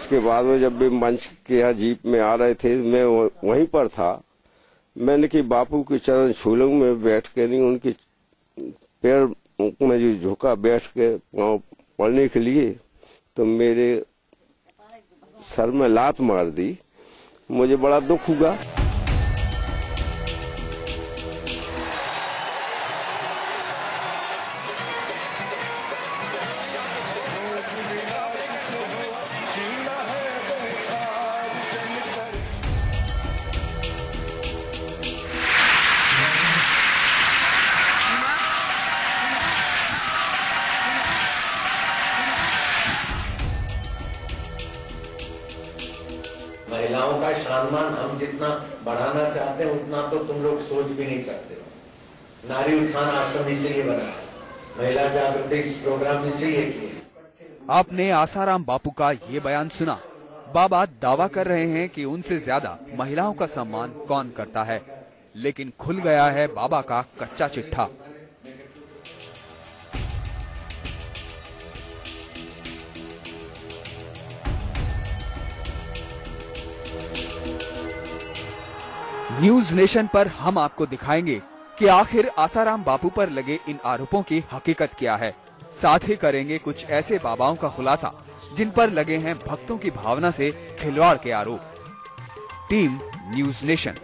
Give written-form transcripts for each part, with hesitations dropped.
उसके बाद में जब भी मंच के यहाँ जीप में आ रहे थे, मैं वहीं पर था। मैंने कि बापू के चरण छू लूं, मैं बैठ के नहीं, उनके पैर में जो झुका बैठ के पढ़ने के लिए, तो मेरे सर में लात मार दी। मुझे बड़ा दुख हुआ। महिलाओं का सम्मान हम जितना बढ़ाना चाहते हैं उतना तो तुम लोग सोच भी नहीं सकते हो। नारी उत्थान आश्रम इसीलिए बना है, महिला जागृति प्रोग्राम इसीलिए किए। आपने आसाराम बापू का ये बयान सुना। बाबा दावा कर रहे हैं कि उनसे ज्यादा महिलाओं का सम्मान कौन करता है, लेकिन खुल गया है बाबा का कच्चा चिट्ठा। न्यूज नेशन पर हम आपको दिखाएंगे कि आखिर आसाराम बापू पर लगे इन आरोपों की हकीकत क्या है। साथ ही करेंगे कुछ ऐसे बाबाओं का खुलासा जिन पर लगे हैं भक्तों की भावना से खिलवाड़ के आरोप। Team news nation.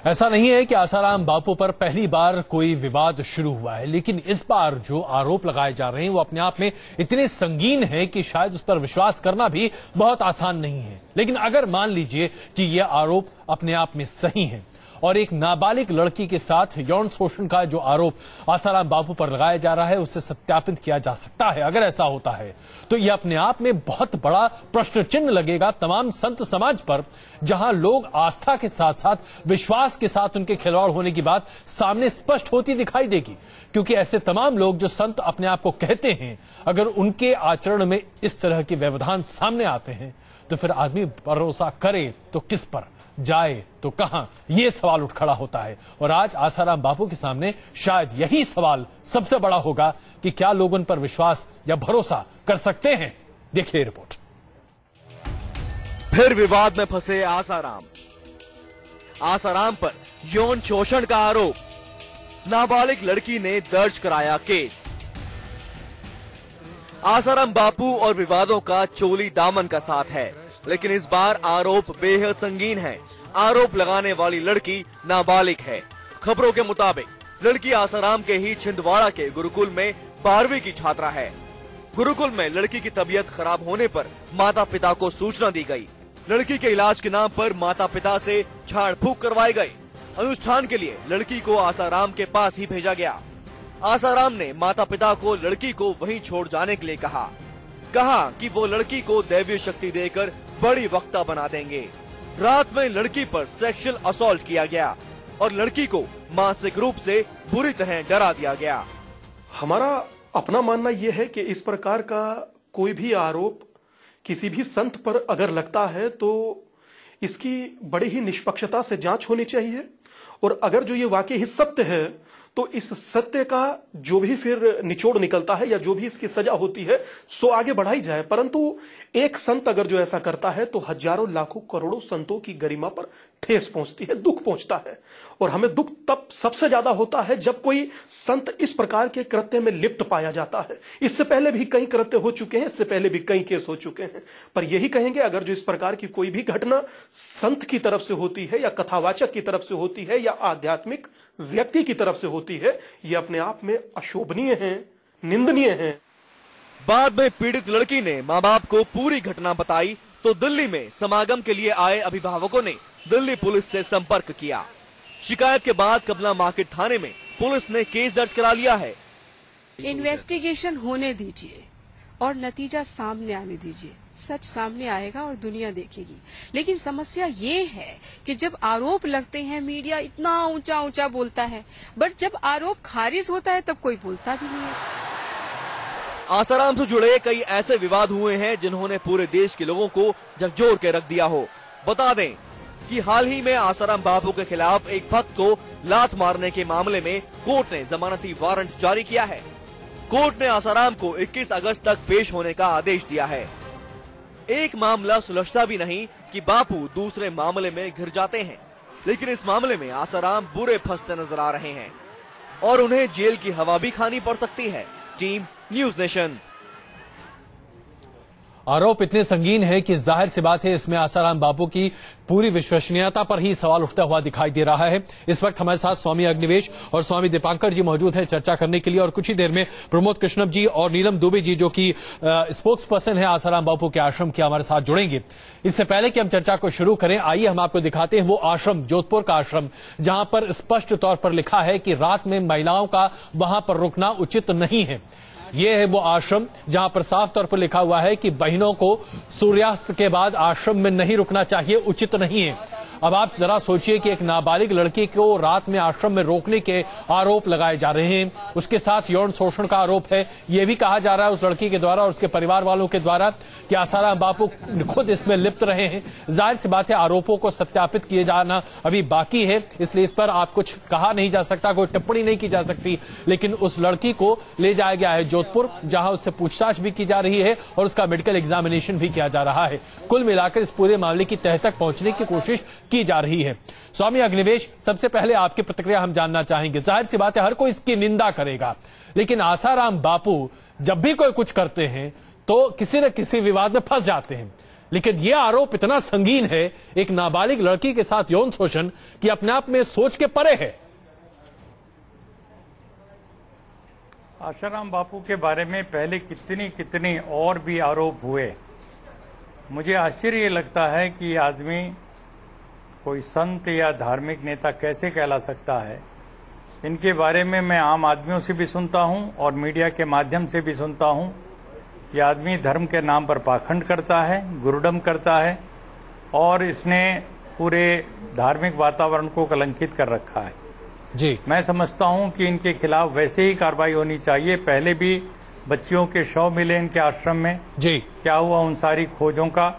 ऐसा नहीं है कि आसाराम बापू पर पहली बार कोई विवाद शुरू हुआ है, लेकिन इस बार जो आरोप लगाए जा रहे हैं वो अपने आप में इतने संगीन हैं कि शायद उस पर विश्वास करना भी बहुत आसान नहीं है। लेकिन अगर मान लीजिए कि ये आरोप अपने आप में सही है और एक नाबालिग लड़की के साथ यौन शोषण का जो आरोप आसाराम बापू पर लगाया जा रहा है उससे सत्यापित किया जा सकता है, अगर ऐसा होता है तो यह अपने आप में बहुत बड़ा प्रश्न चिन्ह लगेगा तमाम संत समाज पर, जहां लोग आस्था के साथ साथ विश्वास के साथ उनके खिलवाड़ होने की बात सामने स्पष्ट होती दिखाई देगी। क्योंकि ऐसे तमाम लोग जो संत अपने आप को कहते हैं, अगर उनके आचरण में इस तरह के व्यवधान सामने आते हैं तो फिर आदमी भरोसा करे तो किस पर, जाए तो कहां, ये सवाल उठ खड़ा होता है। और आज आसाराम बापू के सामने शायद यही सवाल सबसे बड़ा होगा कि क्या लोग उन पर विश्वास या भरोसा कर सकते हैं। देखिए रिपोर्ट। फिर विवाद में फंसे आसाराम। आसाराम पर यौन शोषण का आरोप, नाबालिग लड़की ने दर्ज कराया केस। आसाराम बापू और विवादों का चोली दामन का साथ है, लेकिन इस बार आरोप बेहद संगीन है। आरोप लगाने वाली लड़की नाबालिग है। खबरों के मुताबिक लड़की आसाराम के ही छिंदवाड़ा के गुरुकुल में 12वीं की छात्रा है। गुरुकुल में लड़की की तबीयत खराब होने पर माता पिता को सूचना दी गई। लड़की के इलाज के नाम पर माता पिता से झाड़ फूक करवाई गई। अनुष्ठान के लिए लड़की को आसाराम के पास ही भेजा गया। आसाराम ने माता पिता को लड़की को वहीं छोड़ जाने के लिए कहा कि वो लड़की को दैवीय शक्ति देकर बड़ी वक्ता बना देंगे। रात में लड़की पर सेक्सुअल असॉल्ट किया गया और लड़की को मानसिक रूप से बुरी तरह डरा दिया गया। हमारा अपना मानना यह है कि इस प्रकार का कोई भी आरोप किसी भी संत पर अगर लगता है तो इसकी बड़ी ही निष्पक्षता से जांच होनी चाहिए, और अगर जो ये वाकई ही सत्य है तो इस सत्य का जो भी फिर निचोड़ निकलता है या जो भी इसकी सजा होती है सो आगे बढ़ाई जाए। परंतु एक संत अगर जो ऐसा करता है तो हजारों लाखों करोड़ों संतों की गरिमा पर ठेस पहुंचती है, दुख पहुंचता है। और हमें दुख तब सबसे ज्यादा होता है जब कोई संत इस प्रकार के कृत्य में लिप्त पाया जाता है। इससे पहले भी कई कृत्य हो चुके हैं, इससे पहले भी कई केस हो चुके हैं, पर यही कहेंगे अगर जो इस प्रकार की कोई भी घटना संत की तरफ से होती है या कथावाचक की तरफ से होती है या आध्यात्मिक व्यक्ति की तरफ से होती है, ये अपने आप में अशोभनीय है, निंदनीय है। बाद में पीड़ित लड़की ने मां बाप को पूरी घटना बताई तो दिल्ली में समागम के लिए आए अभिभावकों ने दिल्ली पुलिस से संपर्क किया। शिकायत के बाद कमला मार्केट थाने में पुलिस ने केस दर्ज करा लिया है। इन्वेस्टिगेशन होने दीजिए और नतीजा सामने आने दीजिए, सच सामने आएगा और दुनिया देखेगी। लेकिन समस्या ये है कि जब आरोप लगते हैं मीडिया इतना ऊंचा ऊंचा बोलता है, बट जब आरोप खारिज होता है तब कोई बोलता भी नहीं है। आसाराम से जुड़े कई ऐसे विवाद हुए हैं जिन्होंने पूरे देश के लोगों को झकझोर के रख दिया हो। बता दें कि हाल ही में आसाराम बापू के खिलाफ एक भक्त को लात मारने के मामले में कोर्ट ने जमानती वारंट जारी किया है। कोर्ट ने आसाराम को 21 अगस्त तक पेश होने का आदेश दिया है। एक मामला सुलझता भी नहीं कि बापू दूसरे मामले में घिर जाते हैं, लेकिन इस मामले में आसाराम बुरे फंसते नजर आ रहे हैं और उन्हें जेल की हवा भी खानी पड़ सकती है। Team news nation. आरोप इतने संगीन है कि जाहिर सी बात है इसमें आसाराम बापू की पूरी विश्वसनीयता पर ही सवाल उठता हुआ दिखाई दे रहा है। इस वक्त हमारे साथ स्वामी अग्निवेश और स्वामी दीपांकर जी मौजूद हैं चर्चा करने के लिए, और कुछ ही देर में प्रमोद कृष्णप जी और नीलम दुबे जी जो कि स्पोक्स पर्सन है आसाराम बापू के आश्रम के, हमारे साथ जुड़ेंगे। इससे पहले कि हम चर्चा को शुरू करें, आइए हम आपको दिखाते हैं वो आश्रम, जोधपुर का आश्रम, जहां पर स्पष्ट तौर पर लिखा है कि रात में महिलाओं का वहां पर रुकना उचित नहीं है। ये है वो आश्रम जहां पर साफ तौर पर लिखा हुआ है कि बहनों को सूर्यास्त के बाद आश्रम में नहीं रुकना चाहिए, उचित नहीं है। अब आप जरा सोचिए कि एक नाबालिग लड़की को रात में आश्रम में रोकने के आरोप लगाए जा रहे हैं, उसके साथ यौन शोषण का आरोप है। यह भी कहा जा रहा है उस लड़की के द्वारा और उसके परिवार वालों के द्वारा कि आसाराम बापू खुद इसमें लिप्त रहे हैं। जाहिर सी बात है आरोपों को सत्यापित किए जाना अभी बाकी है, इसलिए इस पर आप कुछ कहा नहीं जा सकता, कोई टिप्पणी नहीं की जा सकती। लेकिन उस लड़की को ले जाया गया है जोधपुर, जहां उससे पूछताछ भी की जा रही है और उसका मेडिकल एग्जामिनेशन भी किया जा रहा है। कुल मिलाकर इस पूरे मामले की तह तक पहुंचने की कोशिश की जा रही है। स्वामी अग्निवेश, सबसे पहले आपकी प्रतिक्रिया हम जानना चाहेंगे। जाहिर सी बात है हर कोई इसकी निंदा करेगा, लेकिन आसाराम बापू जब भी कोई कुछ करते हैं तो किसी न किसी विवाद में फंस जाते हैं। लेकिन यह आरोप इतना संगीन है एक नाबालिग लड़की के साथ यौन शोषण कि अपने आप में सोच के परे है। आसाराम बापू के बारे में पहले कितनी और भी आरोप हुए। मुझे आश्चर्य लगता है कि आदमी कोई संत या धार्मिक नेता कैसे कहला सकता है। इनके बारे में मैं आम आदमियों से भी सुनता हूं और मीडिया के माध्यम से भी सुनता हूं। यह आदमी धर्म के नाम पर पाखंड करता है, गुरुडम करता है और इसने पूरे धार्मिक वातावरण को कलंकित कर रखा है। जी, मैं समझता हूं कि इनके खिलाफ वैसे ही कार्रवाई होनी चाहिए। पहले भी बच्चियों के शव मिले इनके आश्रम में, जी, क्या हुआ उन सारी खोजों का,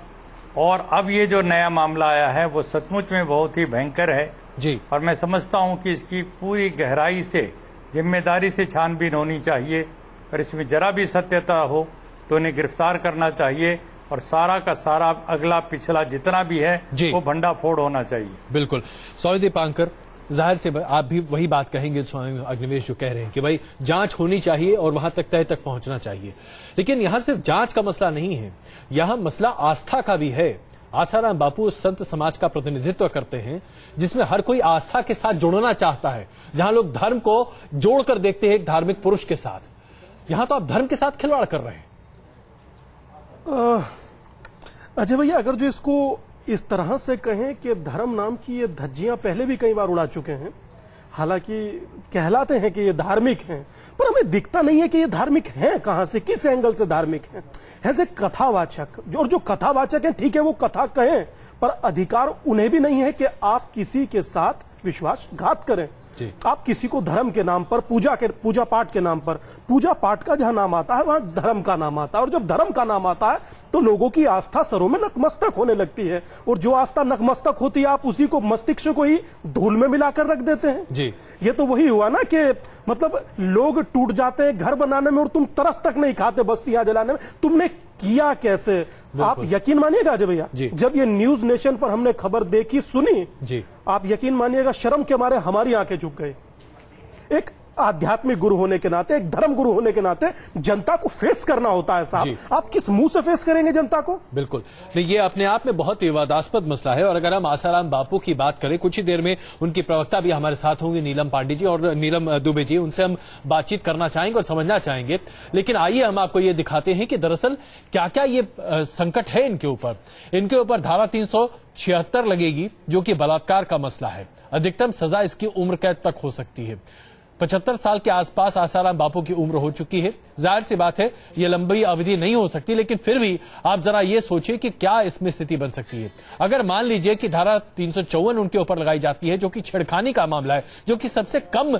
और अब ये जो नया मामला आया है वो सचमुच में बहुत ही भयंकर है। जी, और मैं समझता हूं कि इसकी पूरी गहराई से जिम्मेदारी से छानबीन होनी चाहिए और इसमें जरा भी सत्यता हो तो इन्हें गिरफ्तार करना चाहिए और सारा का सारा अगला पिछला जितना भी है वो भंडाफोड़ होना चाहिए। बिल्कुल। स्वामी दीपांकर, जाहिर से आप भी वही बात कहेंगे स्वामी अग्निवेश जो कह रहे हैं कि भाई जांच होनी चाहिए और वहां तक तय तक पहुंचना चाहिए। लेकिन यहां सिर्फ जांच का मसला नहीं है, यहां मसला आस्था का भी है। आसाराम बापू संत समाज का प्रतिनिधित्व करते हैं जिसमें हर कोई आस्था के साथ जुड़ना चाहता है, जहां लोग धर्म को जोड़कर देखते हैं एक धार्मिक पुरुष के साथ। यहां तो आप धर्म के साथ खिलवाड़ कर रहे हैं। अजय भैया, अगर जो इसको इस तरह से कहें कि धर्म नाम की ये धज्जियां पहले भी कई बार उड़ा चुके हैं, हालांकि कहलाते हैं कि ये धार्मिक हैं, पर हमें दिखता नहीं है कि ये धार्मिक हैं कहां से, किस एंगल से धार्मिक हैं। ऐसे कथावाचक और जो कथावाचक हैं, ठीक है वो कथा कहें, पर अधिकार उन्हें भी नहीं है कि आप किसी के साथ विश्वासघात करें। आप किसी को धर्म के नाम पर, पूजा पाठ के नाम पर, पूजा पाठ का जहां नाम आता है वहां धर्म का नाम आता है, और जब धर्म का नाम आता है तो लोगों की आस्था सरों में नतमस्तक होने लगती है, और जो आस्था नतमस्तक होती है आप उसी को, मस्तिष्क को ही धूल में मिलाकर रख देते हैं। जी, ये तो वही हुआ ना कि मतलब लोग टूट जाते हैं घर बनाने में और तुम तरस तक नहीं खाते बस्तियां जलाने में। तुमने किया कैसे? आप यकीन मानिएगा अजय भैया, जब ये न्यूज नेशन पर हमने खबर देखी, सुनी जी, आप यकीन मानिएगा शर्म के मारे हमारी आंखें झुक गई। एक आध्यात्मिक गुरु होने के नाते, एक धर्म गुरु होने के नाते जनता को फेस करना होता है साहब। आप किस मुंह से फेस करेंगे जनता को? बिल्कुल नहीं, ये अपने आप में बहुत विवादास्पद मसला है। और अगर हम आसाराम बापू की बात करें, कुछ ही देर में उनकी प्रवक्ता भी हमारे साथ होंगी, नीलम पांडे जी और नीलम दुबे जी, उनसे हम बातचीत करना चाहेंगे और समझना चाहेंगे। लेकिन आइए हम आपको ये दिखाते हैं कि दरअसल क्या क्या ये संकट है इनके ऊपर। इनके ऊपर धारा 376 लगेगी जो कि बलात्कार का मसला है। अधिकतम सजा इसकी उम्र कैद तक हो सकती है। 75 साल के आसपास आसाराम बापू की उम्र हो चुकी है। जाहिर सी बात है ये लंबी अवधि नहीं हो सकती, लेकिन फिर भी आप जरा ये सोचिए कि क्या इसमें स्थिति बन सकती है। अगर मान लीजिए कि धारा 354 उनके ऊपर लगाई जाती है जो कि छेड़खानी का मामला है, जो कि सबसे कम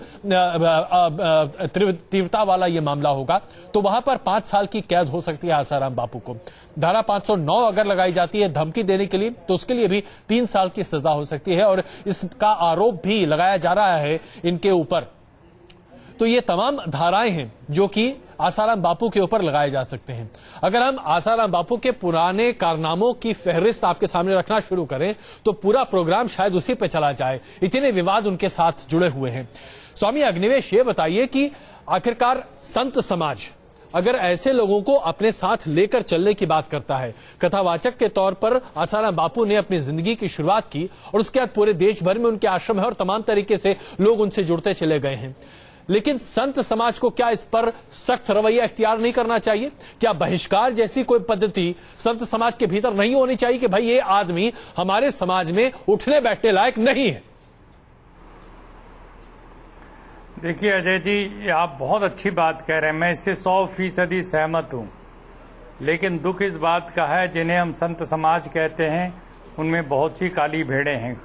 तीव्रता वाला ये मामला होगा, तो वहां पर 5 साल की कैद हो सकती है आसाराम बापू को। धारा 509 अगर लगाई जाती है धमकी देने के लिए, तो उसके लिए भी 3 साल की सजा हो सकती है और इसका आरोप भी लगाया जा रहा है इनके ऊपर। तो ये तमाम धाराएं हैं जो कि आसाराम बापू के ऊपर लगाए जा सकते हैं। अगर हम आसाराम बापू के पुराने कारनामों की फहरिस्त आपके सामने रखना शुरू करें तो पूरा प्रोग्राम शायद उसी पे चला जाए, इतने विवाद उनके साथ जुड़े हुए हैं। स्वामी अग्निवेश, ये बताइए कि आखिरकार संत समाज अगर ऐसे लोगों को अपने साथ लेकर चलने की बात करता है, कथावाचक के तौर पर आसाराम बापू ने अपनी जिंदगी की शुरुआत की और उसके बाद पूरे देश भर में उनके आश्रम है और तमाम तरीके से लोग उनसे जुड़ते चले गए हैं, लेकिन संत समाज को क्या इस पर सख्त रवैया इख्तियार नहीं करना चाहिए? क्या बहिष्कार जैसी कोई पद्धति संत समाज के भीतर नहीं होनी चाहिए कि भाई ये आदमी हमारे समाज में उठने बैठने लायक नहीं है? देखिए अजय जी, आप बहुत अच्छी बात कह रहे हैं, मैं इससे 100% सहमत हूँ। लेकिन दुख इस बात का है, जिन्हें हम संत समाज कहते हैं उनमें बहुत सी काली भेड़ें हैं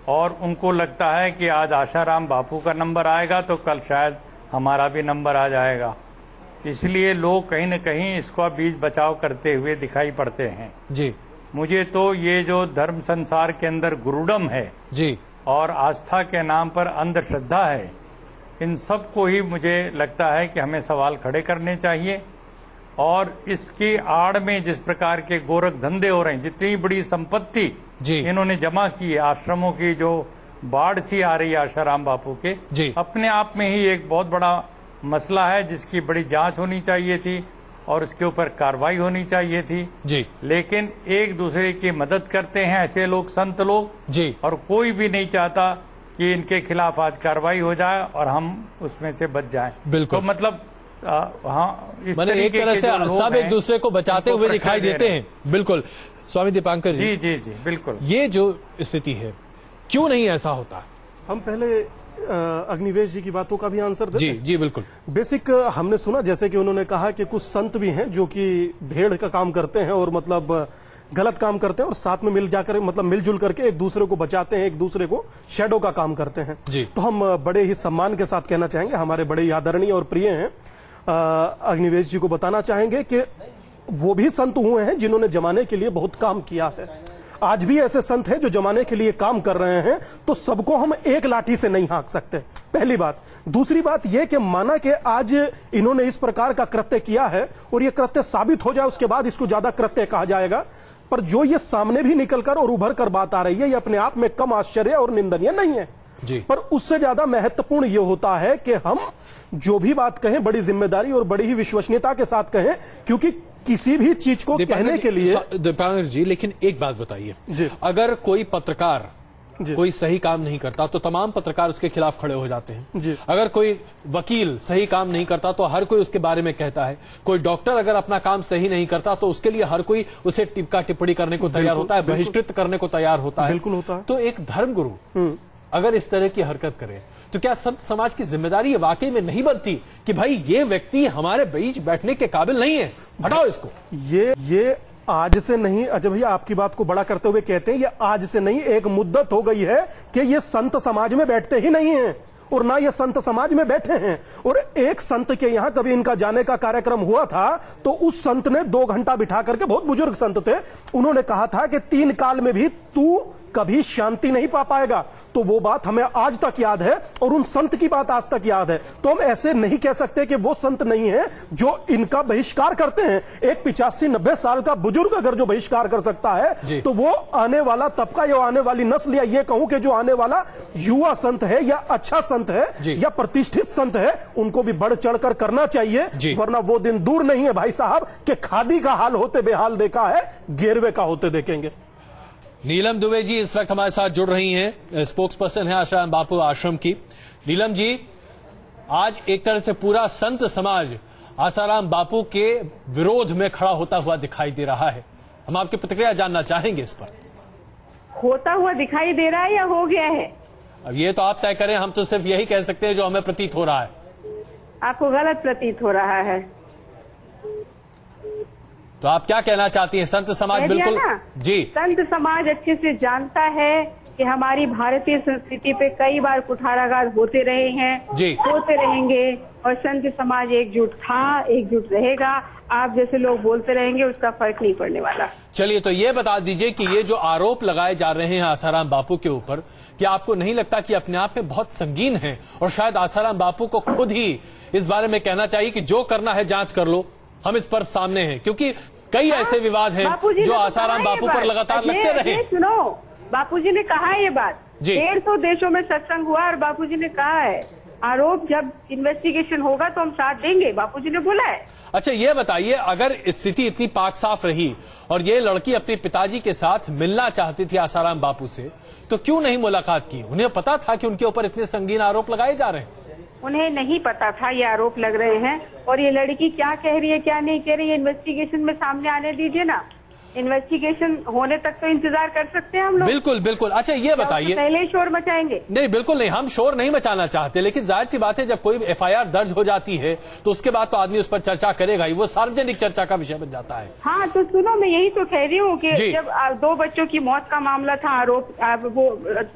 और उनको लगता है कि आज आसाराम बापू का नंबर आएगा तो कल शायद हमारा भी नंबर आ जाएगा। इसलिए लोग कहीं न कहीं इसका बीच बचाव करते हुए दिखाई पड़ते हैं जी। मुझे तो ये जो धर्म संसार के अंदर गुरुडम है जी और आस्था के नाम पर अंधश्रद्धा है, इन सब को ही मुझे लगता है कि हमें सवाल खड़े करने चाहिए। और इसकी आड़ में जिस प्रकार के गोरख धंधे हो रहे हैं, जितनी बड़ी संपत्ति इन्होंने जमा की है, आश्रमों की जो बाढ़ सी आ रही है आसाराम बापू के, अपने आप में ही एक बहुत बड़ा मसला है जिसकी बड़ी जांच होनी चाहिए थी और उसके ऊपर कार्रवाई होनी चाहिए थी जी। लेकिन एक दूसरे की मदद करते हैं ऐसे लोग, संत लोग जी, और कोई भी नहीं चाहता कि इनके खिलाफ आज कार्रवाई हो जाए और हम उसमें से बच जाएं। बिल्कुल। तो मतलब हाँ, इस एक तरह से सब एक दूसरे को बचाते हुए दिखाई देते हैं। बिल्कुल। स्वामी दीपांकर जी, जी जी बिल्कुल। ये जो स्थिति है, क्यों नहीं ऐसा होता? हम पहले अग्निवेश जी की बातों का भी आंसर देते जी जी बिल्कुल। बेसिक हमने सुना जैसे कि उन्होंने कहा कि कुछ संत भी हैं जो कि भेड़ का काम करते हैं और मतलब गलत काम करते हैं और साथ में मिलजुल करके एक दूसरे को बचाते हैं, एक दूसरे को शैडो का काम करते हैं जी। तो हम बड़े ही सम्मान के साथ कहना चाहेंगे, हमारे बड़े ही आदरणीय और प्रिय हैं अग्निवेश जी को बताना चाहेंगे कि वो भी संत हुए हैं जिन्होंने जमाने के लिए बहुत काम किया है। आज भी ऐसे संत हैं जो जमाने के लिए काम कर रहे हैं, तो सबको हम एक लाठी से नहीं हाँक सकते, पहली बात। दूसरी बात यह कि माना कि आज इन्होंने इस प्रकार का कृत्य किया है और यह कृत्य साबित हो जाए, उसके बाद इसको ज्यादा कृत्य कहा जाएगा, पर जो ये सामने भी निकलकर और उभर कर बात आ रही है, ये अपने आप में कम आश्चर्य और निंदनीय नहीं है जी। पर उससे ज्यादा महत्वपूर्ण ये होता है कि हम जो भी बात कहें बड़ी जिम्मेदारी और बड़ी ही विश्वसनीयता के साथ कहें, क्योंकि किसी भी चीज को कहने के लिए। दीपांकर जी, लेकिन एक बात बताइए, अगर कोई पत्रकार कोई सही काम नहीं करता तो तमाम पत्रकार उसके खिलाफ खड़े हो जाते हैं जी। अगर कोई वकील सही काम नहीं करता तो हर कोई उसके बारे में कहता है। कोई डॉक्टर अगर अपना काम सही नहीं करता तो उसके लिए हर कोई उसे टिप्पणी टिप्पणी करने को तैयार होता है, बहिष्कृत करने को तैयार होता है। बिल्कुल होता है। तो एक धर्मगुरु अगर इस तरह की हरकत करे तो क्या संत समाज की जिम्मेदारी वाकई में नहीं बनती कि भाई ये व्यक्ति हमारे बीच बैठने के काबिल नहीं है, हटाओ इसको? ये आज से नहीं, अजय भैया आपकी बात को बड़ा करते हुए कहते हैं, ये आज से नहीं, एक मुद्दत हो गई है कि ये संत समाज में बैठते ही नहीं हैं और ना ये संत समाज में बैठे हैं। और एक संत के यहाँ कभी इनका जाने का कार्यक्रम हुआ था तो उस संत ने 2 घंटा बिठा करके, बहुत बुजुर्ग संत थे, उन्होंने कहा था कि 3 काल में भी तू कभी शांति नहीं पा पाएगा। तो वो बात हमें आज तक याद है और उन संत की बात आज तक याद है। तो हम ऐसे नहीं कह सकते कि वो संत नहीं है जो इनका बहिष्कार करते हैं। एक 85-90 साल का बुजुर्ग अगर जो बहिष्कार कर सकता है तो वो आने वाला तबका या आने वाली नस्ल, या ये कहूं कि जो आने वाला युवा संत है या अच्छा संत है या प्रतिष्ठित संत है, उनको भी बढ़ चढ़कर करना चाहिए। वरना वो दिन दूर नहीं है भाई साहब कि खादी का हाल होते बेहाल देखा है, गेरवे का होते देखेंगे। नीलम दुबे जी इस वक्त हमारे साथ जुड़ रही हैं, स्पोक्स पर्सन है आसाराम बापू आश्रम की। नीलम जी, आज एक तरह से पूरा संत समाज आसाराम बापू के विरोध में खड़ा होता हुआ दिखाई दे रहा है, हम आपकी प्रतिक्रिया जानना चाहेंगे इस पर। होता हुआ दिखाई दे रहा है या हो गया है? अब ये तो आप तय करें, हम तो सिर्फ यही कह सकते हैं जो हमें प्रतीत हो रहा है। आपको गलत प्रतीत हो रहा है तो आप क्या कहना चाहती हैं? संत समाज बिल्कुल जी, संत समाज अच्छे से जानता है कि हमारी भारतीय संस्कृति पे कई बार कुठाराघात होते रहे हैं, जी, होते रहेंगे, और संत समाज एकजुट था, एकजुट रहेगा। आप जैसे लोग बोलते रहेंगे, उसका फर्क नहीं पड़ने वाला। चलिए, तो ये बता दीजिए कि ये जो आरोप लगाए जा रहे हैं आसाराम बापू के ऊपर, क्या आपको नहीं लगता कि अपने आप में बहुत संगीन है, और शायद आसाराम बापू को खुद ही इस बारे में कहना चाहिए कि जो करना है जांच कर लो, हम इस पर सामने हैं, क्योंकि कई ऐसे विवाद हैं जो आसाराम बापू पर लगातार लगते रहे। सुनो, बापूजी ने कहा है ये बात, 150 देशों में सत्संग हुआ और बापूजी ने कहा है आरोप जब इन्वेस्टिगेशन होगा तो हम साथ देंगे, बापूजी ने बोला है। अच्छा, ये बताइए, अगर स्थिति इतनी पाक साफ रही और ये लड़की अपने पिताजी के साथ मिलना चाहती थी आसाराम बापू से, तो क्यों नहीं मुलाकात की? उन्हें पता था कि उनके ऊपर इतने संगीन आरोप लगाए जा रहे हैं? उन्हें नहीं पता था ये आरोप लग रहे हैं, और ये लड़की क्या कह रही है क्या नहीं कह रही है, इन्वेस्टिगेशन में सामने आने दीजिए ना। इन्वेस्टिगेशन होने तक तो इंतजार कर सकते हैं हम लोग। बिल्कुल बिल्कुल। अच्छा, ये बताइए, पहले ही शोर मचाएंगे? नहीं, बिल्कुल नहीं, हम शोर नहीं मचाना चाहते, लेकिन जाहिर सी बात है जब कोई एफआईआर दर्ज हो जाती है तो उसके बाद तो आदमी उस पर चर्चा करेगा ही, वो सार्वजनिक चर्चा का विषय बन जाता है। हाँ, तो सुनो, मैं यही तो कह रही हूँ कि जब 2 बच्चों की मौत का मामला था, आरोप वो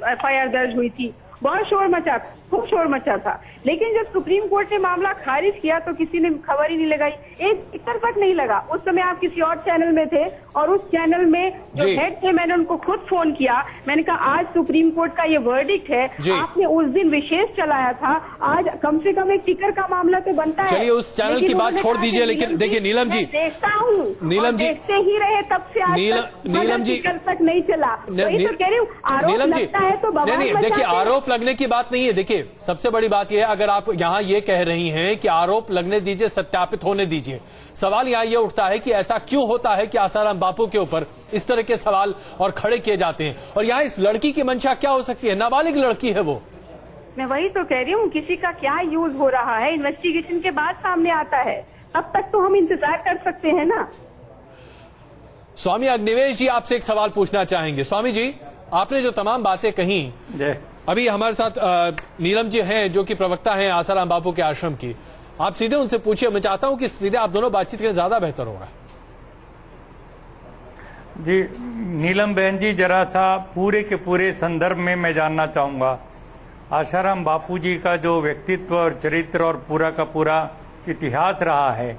एफआईआर दर्ज हुई थी, बहुत शोर मचा, खूब शोर मचा था, लेकिन जब सुप्रीम कोर्ट ने मामला खारिज किया तो किसी ने खबर ही नहीं लगाई, एक टिकर तक नहीं लगा। उस समय आप किसी और चैनल में थे, और उस चैनल में जो हेड थे, मैंने उनको खुद फोन किया, मैंने कहा आज सुप्रीम कोर्ट का ये वर्डिक्ट है, आपने उस दिन विशेष चलाया था, आज कम से कम एक टिकर का मामला तो बनता है। चलिए, उस चैनल की बात छोड़ दीजिए, लेकिन देखिए नीलम जी, देखता हूँ, नीलम जी देखते ही रहे तब से आज नीलम जी टिकर तक नहीं चला। वही तो कह रही हूँ, आरोप लगता है तो नहीं, देखिए, आरोप लगने की बात नहीं है। देखिए, सबसे बड़ी बात यह है, अगर आप यहां ये कह रही हैं कि आरोप लगने दीजिए, सत्यापित होने दीजिए, सवाल यहां ये उठता है कि ऐसा क्यों होता है कि आसाराम बापू के ऊपर इस तरह के सवाल और खड़े किए जाते हैं, और यहां इस लड़की की मंशा क्या हो सकती है? नाबालिग लड़की है वो। मैं वही तो कह रही हूँ, किसी का क्या यूज हो रहा है इन्वेस्टिगेशन के बाद सामने आता है, तब तक तो हम इंतजार कर सकते हैं ना। स्वामी अग्निवेश जी आपसे एक सवाल पूछना चाहेंगे। स्वामी जी, आपने जो तमाम बातें कही, अभी हमारे साथ नीलम जी हैं जो कि प्रवक्ता हैं आसाराम बापू के आश्रम की, आप सीधे उनसे पूछिए। मैं चाहता हूं कि सीधे आप दोनों बातचीत करें, ज्यादा बेहतर होगा। जी नीलम बहन जी, जरा सा पूरे के पूरे संदर्भ में मैं जानना चाहूंगा, आसाराम बापू जी का जो व्यक्तित्व और चरित्र और पूरा का पूरा इतिहास रहा है,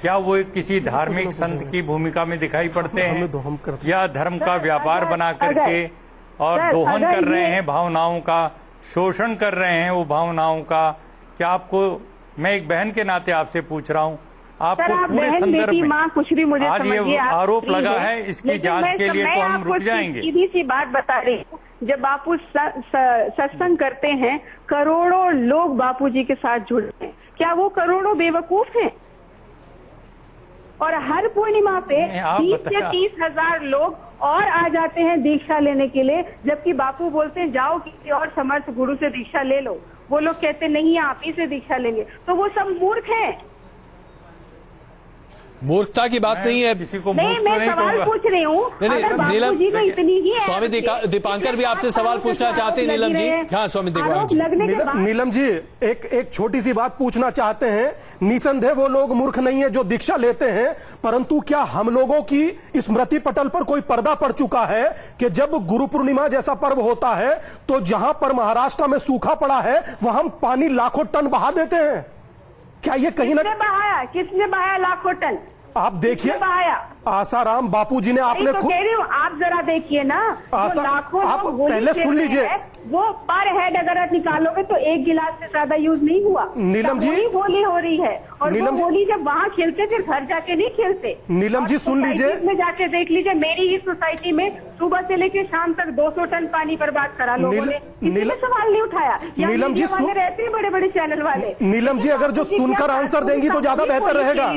क्या वो किसी धार्मिक संत की भूमिका में दिखाई पड़ते हैं, या धर्म का व्यापार बना करके और दोहन कर रहे हैं भावनाओं का, शोषण कर रहे हैं वो भावनाओं का? क्या आपको, मैं एक बहन के नाते आपसे पूछ रहा हूँ, आपको पूरे संदर्भ में कुछ भी मुझे आज ये आरोप लगा है, इसकी जांच के लिए तो हम रुक जाएंगे। सीधी सी बात बता रही हूँ, जब बापू सत्संग करते हैं, करोड़ों लोग बापू जी के साथ जुड़े हैं, क्या वो करोड़ों बेवकूफ हैं? और हर पूर्णिमा पे 20 से 30 हजार लोग और आ जाते हैं दीक्षा लेने के लिए, जबकि बापू बोलते हैं जाओ किसी और समर्थ गुरु से दीक्षा ले लो, वो लोग कहते नहीं आप ही से दीक्षा लेंगे, तो वो सब मूर्ख हैं। मूर्खता की बात नहीं है, किसी को नहीं, मैं सवाल पूछ रही हूँ, अगर बापू जी को इतनी ही स्वामी दीपांकर भी आपसे सवाल पूछना चाहते हैं। नीलम जी, हाँ स्वामी दीपांकर, नीलम जी एक छोटी सी बात पूछना चाहते हैं। निसंदेह वो लोग मूर्ख नहीं है जो दीक्षा लेते हैं, परंतु क्या हम लोगों की स्मृति पटल पर कोई पर्दा पड़ चुका है कि जब गुरु पूर्णिमा जैसा पर्व होता है तो जहां पर महाराष्ट्र में सूखा पड़ा है वहां पानी लाखों टन बहा देते हैं? क्या ये कहीं ना किसने बहाया लाखों टन? आप देखिए, आसाराम बापू जी ने, आपने तो कह रही हूँ, आप जरा देखिए ना, लाखों आप पहले सुन लीजिए, वो पर हेड अगर आप निकालोगे तो 1 गिलास से ज्यादा यूज नहीं हुआ। नीलम जी, होली हो रही है, और वो होली जब वहाँ खेलते फिर घर जाके नहीं खेलते। नीलम जी सुन लीजिए, में जाके देख लीजिए, मेरी ही सोसाइटी में सुबह से लेकर शाम तक 200 टन पानी बर्बाद करा लोगों ने, किसी ने सवाल नहीं उठाया। नीलम जी रहते हैं बड़े बड़े चैनल वाले। नीलम जी, अगर जो सुनकर आंसर देंगी तो ज्यादा बेहतर रहेगा।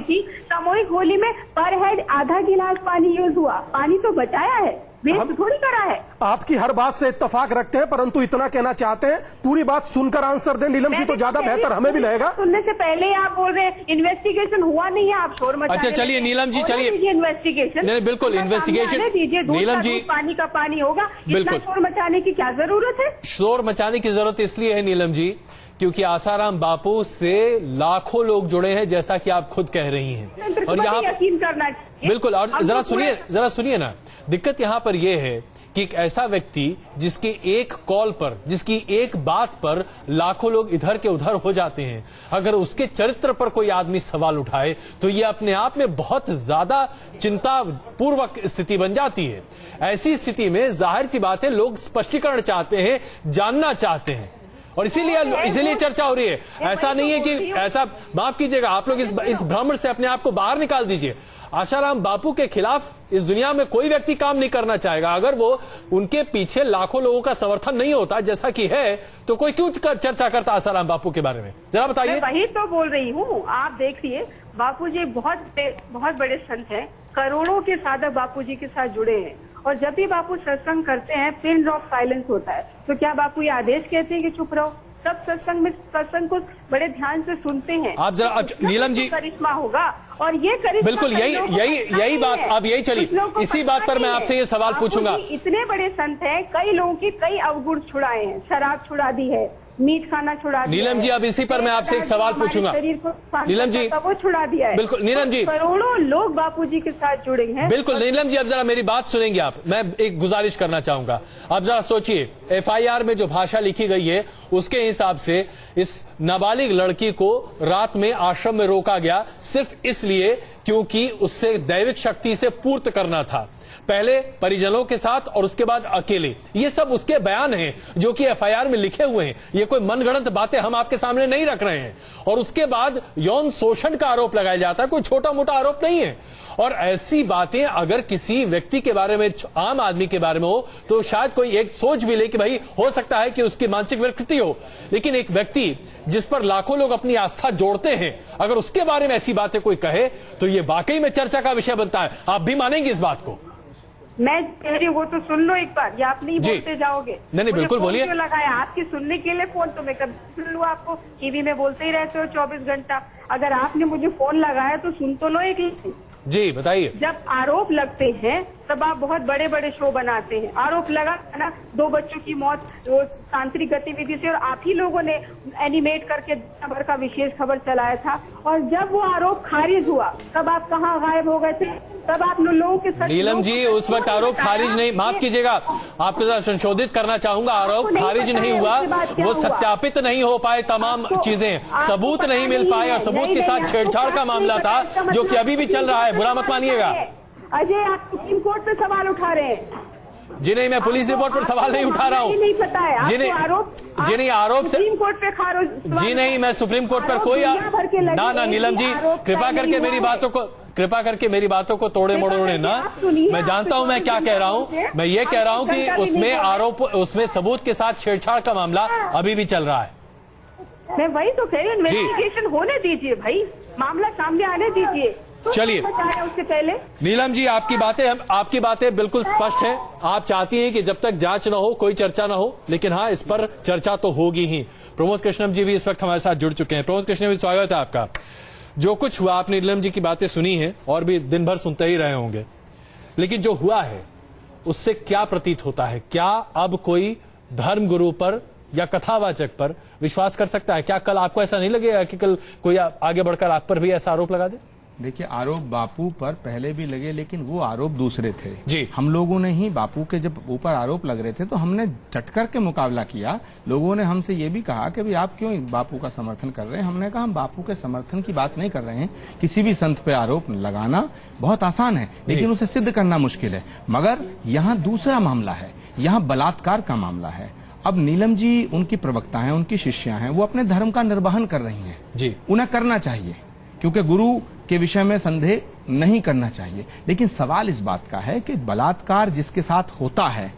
सामूहिक होली में पर हेड आधा गिलास पानी यूज हुआ, पानी तो बचाया है, वेस्ट थोड़ी करा है। आपकी हर बात से इत्तेफाक रखते हैं, परंतु इतना कहना चाहते हैं, पूरी बात सुनकर आंसर दें नीलम जी तो ज्यादा बेहतर हमें भी लगेगा। सुनने से पहले ही आप बोल रहे हैं इन्वेस्टिगेशन हुआ नहीं है, आप शोर मचा। अच्छा चलिए नीलम जी, चलिए इन्वेस्टिगेशन, नहीं बिल्कुल इन्वेस्टिगेशन दीजिए, नीलम जी, पानी का पानी होगा, बिल्कुल शोर मचाने की क्या जरूरत है? शोर मचाने की जरूरत इसलिए है नीलम जी क्योंकि आसाराम बापू से लाखों लोग जुड़े हैं, जैसा कि आप खुद कह रही हैं, और यहाँ यकीन करना बिल्कुल। और जरा सुनिए ना, दिक्कत यहाँ पर यह है कि एक ऐसा व्यक्ति जिसके एक कॉल पर, जिसकी एक बात पर लाखों लोग इधर के उधर हो जाते हैं, अगर उसके चरित्र पर कोई आदमी सवाल उठाए तो ये अपने आप में बहुत ज्यादा चिंतापूर्वक स्थिति बन जाती है। ऐसी स्थिति में जाहिर सी बात है लोग स्पष्टीकरण चाहते हैं, जानना चाहते हैं, और इसीलिए चर्चा हो रही है। ऐसा नहीं है कि ऐसा, माफ कीजिएगा, आप लोग इस भ्रम से अपने आप को बाहर निकाल दीजिए। आसाराम बापू के खिलाफ इस दुनिया में कोई व्यक्ति काम नहीं करना चाहेगा। अगर वो उनके पीछे लाखों लोगों का समर्थन नहीं होता जैसा कि है, तो कोई क्यों चर्चा करता आसाराम बापू के बारे में? जरा बताइए। वही तो बोल रही हूँ, आप देखिए बापूजी बहुत बड़े संत हैं, करोड़ों के साधक बापूजी के साथ जुड़े हैं, और जब भी बापू सत्संग करते हैं पिन ड्रॉप साइलेंस होता है। तो क्या बापू ये आदेश कहते हैं कि चुप रहो? सब सत्संग को बड़े ध्यान से सुनते हैं। आप जरा नीलम जी, करिश्मा होगा, और ये करिश्मा बिल्कुल यही बात, आप यही चलिए, इसी बात पर मैं आपसे ये सवाल पूछूंगा। इतने बड़े संत हैं, कई लोगों की कई अवगुण छुड़ाए हैं, शराब छुड़ा दी है, मीट खाना छुड़ा दिया। नीलम जी, अब इसी पर मैं आपसे एक सवाल पूछूंगा। नीलम जी, वो छुड़ा दिया है। बिल्कुल नीलम जी, करोड़ों लोग बापूजी के साथ जुड़े हैं। बिल्कुल नीलम जी, अब जरा मेरी बात सुनेंगे आप? मैं एक गुजारिश करना चाहूंगा। अब जरा सोचिए, FIR में जो भाषा लिखी गई है उसके हिसाब से इस नाबालिग लड़की को रात में आश्रम में रोका गया सिर्फ इसलिए क्योंकि उससे दैविक शक्ति से पूर्त करना था, पहले परिजनों के साथ और उसके बाद अकेले। ये सब उसके बयान हैं जो कि FIR में लिखे हुए हैं, ये कोई मनगढ़ंत बातें हम आपके सामने नहीं रख रहे हैं। और उसके बाद यौन शोषण का आरोप लगाया जाता है, कोई छोटा मोटा आरोप नहीं है। और ऐसी बातें अगर किसी व्यक्ति के बारे में, आम आदमी के बारे में हो, तो शायद कोई एक सोच भी ले कि भाई हो सकता है कि उसकी मानसिक विकृति हो, लेकिन एक व्यक्ति जिस पर लाखों लोग अपनी आस्था जोड़ते हैं, अगर उसके बारे में ऐसी बातें कोई कहे तो ये वाकई में चर्चा का विषय बनता है। आप भी मानेंगे इस बात को? मैं कह रही हूँ, वो तो सुन लो एक बार, या आप नहीं बोलते जाओगे? नहीं बिल्कुल बोलिए। लगाया आपकी सुनने के लिए फोन, तो मैं कभी सुन लूँ आपको, टीवी में बोलते ही रहते हो 24 घंटा। अगर आपने मुझे फोन लगाया तो सुन तो लो एक। जी बताइए। जब आरोप लगते हैं तब आप बहुत बड़े बड़े शो बनाते हैं। आरोप लगा ना, 2 बच्चों की मौत वो तांत्रिक गतिविधि से, और आप ही लोगों ने एनिमेट करके खबर का विशेष खबर चलाया था। और जब वो आरोप खारिज हुआ तब आप कहाँ गायब हो गए थे? तब आप लोगों के साथ। नीलम जी, उस वक्त आरोप खारिज नहीं, माफ कीजिएगा, आपके साथ संशोधित करना चाहूंगा, आरोप खारिज नहीं हुआ, वो सत्यापित नहीं हो पाए, तमाम चीजें, सबूत नहीं मिल पाए, और सबूत के साथ छेड़छाड़ का मामला था जो कि अभी भी चल रहा है, बुरा मत मानिएगा। अजय, आप सुप्रीम कोर्ट पे सवाल उठा रहे हैं। जी नहीं, मैं पुलिस रिपोर्ट पर सवाल नहीं उठा रहा हूँ। नहीं पता है जी नहीं, जी नहीं, आरोप से सुप्रीम कोर्ट पे जी नहीं, मैं सुप्रीम कोर्ट पर कोई ना नीलम जी, कृपा करके मेरी बातों को तोड़े मोड़ोड़े ना। मैं जानता हूं मैं क्या कह रहा हूं। मैं ये कह रहा हूं कि उसमें आरोप, उसमें सबूत के साथ छेड़छाड़ का मामला अभी भी चल रहा है। मैं वही तो कह रही हूँ, इन्वेस्टिगेशन होने दीजिए भाई, मामला सामने आने दीजिए। चलिए उससे पहले नीलम जी, आपकी बातें बिल्कुल स्पष्ट हैं। आप चाहती हैं कि जब तक जांच न हो कोई चर्चा न हो, लेकिन हाँ, इस पर चर्चा तो होगी ही। प्रमोद कृष्णम जी भी इस वक्त हमारे साथ जुड़ चुके हैं। प्रमोद कृष्णम जी, स्वागत है आपका। जो कुछ हुआ, आपने नीलम जी की बातें सुनी है और भी दिन भर सुनते ही रहे होंगे, लेकिन जो हुआ है उससे क्या प्रतीत होता है? क्या अब कोई धर्म गुरु पर या कथावाचक पर विश्वास कर सकता है? क्या कल आपको ऐसा नहीं लगेगा कि कल कोई आगे बढ़कर आप पर भी ऐसा आरोप लगा दे? देखिए, आरोप बापू पर पहले भी लगे, लेकिन वो आरोप दूसरे थे। जी, हम लोगों ने ही बापू के जब ऊपर आरोप लग रहे थे तो हमने डट कर के मुकाबला किया। लोगों ने हमसे ये भी कहा कि भाई आप क्यों बापू का समर्थन कर रहे हैं? हमने कहा हम बापू के समर्थन की बात नहीं कर रहे हैं। किसी भी संत पे आरोप लगाना बहुत आसान है, लेकिन उसे सिद्ध करना मुश्किल है। मगर यहाँ दूसरा मामला है, यहाँ बलात्कार का मामला है। अब नीलम जी उनकी प्रवक्ता हैं, उनकी शिष्या हैं, वो अपने धर्म का निर्वहन कर रही हैं। जी, उन्हें करना चाहिए, क्योंकि गुरु के विषय में संदेह नहीं करना चाहिए। लेकिन सवाल इस बात का है कि बलात्कार जिसके साथ होता है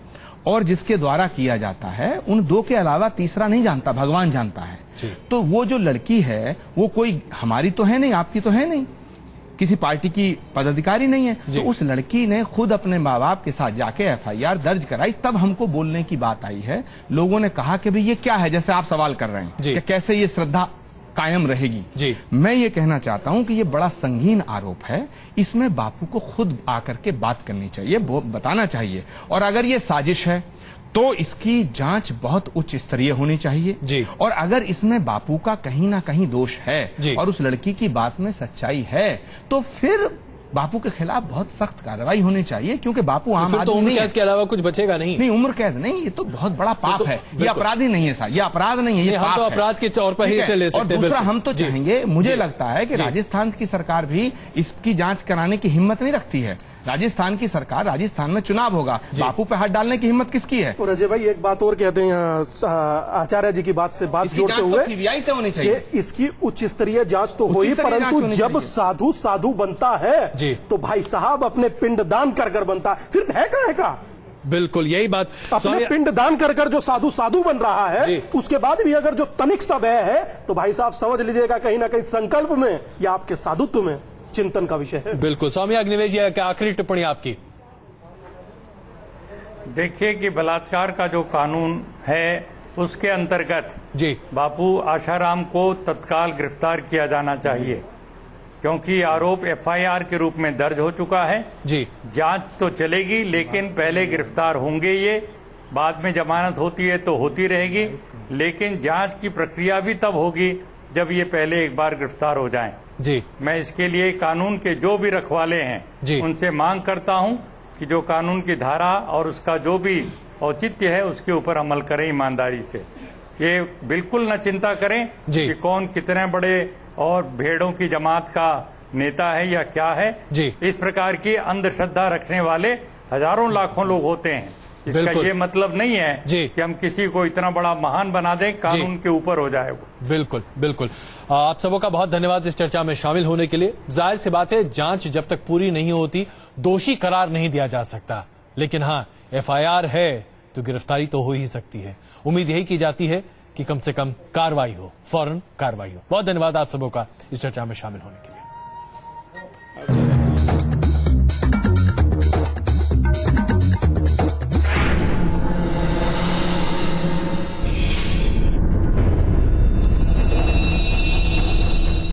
और जिसके द्वारा किया जाता है, उन दो के अलावा तीसरा नहीं जानता, भगवान जानता है। तो वो जो लड़की है वो कोई हमारी तो है नहीं, आपकी तो है नहीं, किसी पार्टी की पदाधिकारी नहीं है। तो उस लड़की ने खुद अपने माँ बाप के साथ जाके FIR दर्ज कराई, तब हमको बोलने की बात आई है। लोगों ने कहा कि भाई ये क्या है, जैसे आप सवाल कर रहे हैं कि कैसे ये श्रद्धा कायम रहेगी। जी, मैं ये कहना चाहता हूं कि ये बड़ा संगीन आरोप है, इसमें बापू को खुद आकर के बात करनी चाहिए, बताना चाहिए। और अगर ये साजिश है तो इसकी जांच बहुत उच्च स्तरीय होनी चाहिए। जी, और अगर इसमें बापू का कहीं ना कहीं दोष है और उस लड़की की बात में सच्चाई है, तो फिर बापू के खिलाफ बहुत सख्त कार्रवाई होनी चाहिए, क्योंकि बापू आम आदमी तो उम्र कैद के अलावा कुछ बचेगा नहीं। नहीं, उम्र कैद नहीं, ये तो बहुत बड़ा पाप है, ये अपराध ही नहीं है साहब, ये अपराध नहीं है, ये हम तो अपराध के तौर पर ही इसे ले सकते हैं। और दूसरा हम तो चाहेंगे, मुझे लगता है कि राजस्थान की सरकार भी इसकी जांच कराने की हिम्मत नहीं रखती है। राजस्थान की सरकार, राजस्थान में चुनाव होगा, बापू पे हाथ डालने की हिम्मत किसकी है? और अजय भाई एक बात और कहते हैं, आचार्य जी की बात से बात जोड़ते हुए, सीबीआई से होनी चाहिए, इसकी उच्च स्तरीय जांच तो हुई, परंतु जब साधु साधु बनता है तो भाई साहब अपने पिंडदान कर बनता है, फिर है का बिल्कुल यही बात, अपने पिंडदान कर जो साधु साधु बन रहा है, उसके बाद भी अगर जो तनिक सा व्यय है तो भाई साहब समझ लीजिएगा कहीं ना कहीं संकल्प में या आपके साधुत्व में चिंतन का विषय है। बिल्कुल। स्वामी अग्निवेश जी, क्या आखिरी टिप्पणी आपकी? देखिए कि बलात्कार का जो कानून है उसके अंतर्गत बापू आशाराम को तत्काल गिरफ्तार किया जाना चाहिए, क्योंकि आरोप एफआईआर के रूप में दर्ज हो चुका है। जांच तो चलेगी, लेकिन पहले गिरफ्तार होंगे ये, बाद में जमानत होती है तो होती रहेगी, लेकिन जांच की प्रक्रिया भी तब होगी जब ये पहले एक बार गिरफ्तार हो जाएं। मैं इसके लिए कानून के जो भी रखवाले हैं उनसे मांग करता हूं कि जो कानून की धारा और उसका जो भी औचित्य है उसके ऊपर अमल करें ईमानदारी से। ये बिल्कुल न चिंता करें कि कौन कितने बड़े और भेड़ों की जमात का नेता है या क्या है। इस प्रकार की अंधश्रद्धा रखने वाले हजारों लाखों लोग होते हैं। इसका ये मतलब नहीं है कि हम किसी को इतना बड़ा महान बना दें, कानून के ऊपर हो जाए वो। बिल्कुल बिल्कुल। आप सबों का बहुत धन्यवाद इस चर्चा में शामिल होने के लिए। जाहिर सी बात है, जांच जब तक पूरी नहीं होती दोषी करार नहीं दिया जा सकता, लेकिन हाँ एफआईआर है तो गिरफ्तारी तो हो ही सकती है। उम्मीद यही की जाती है कि कम से कम कार्रवाई हो, फौरन कार्रवाई हो। बहुत धन्यवाद आप सबों का इस चर्चा में शामिल होने के लिए।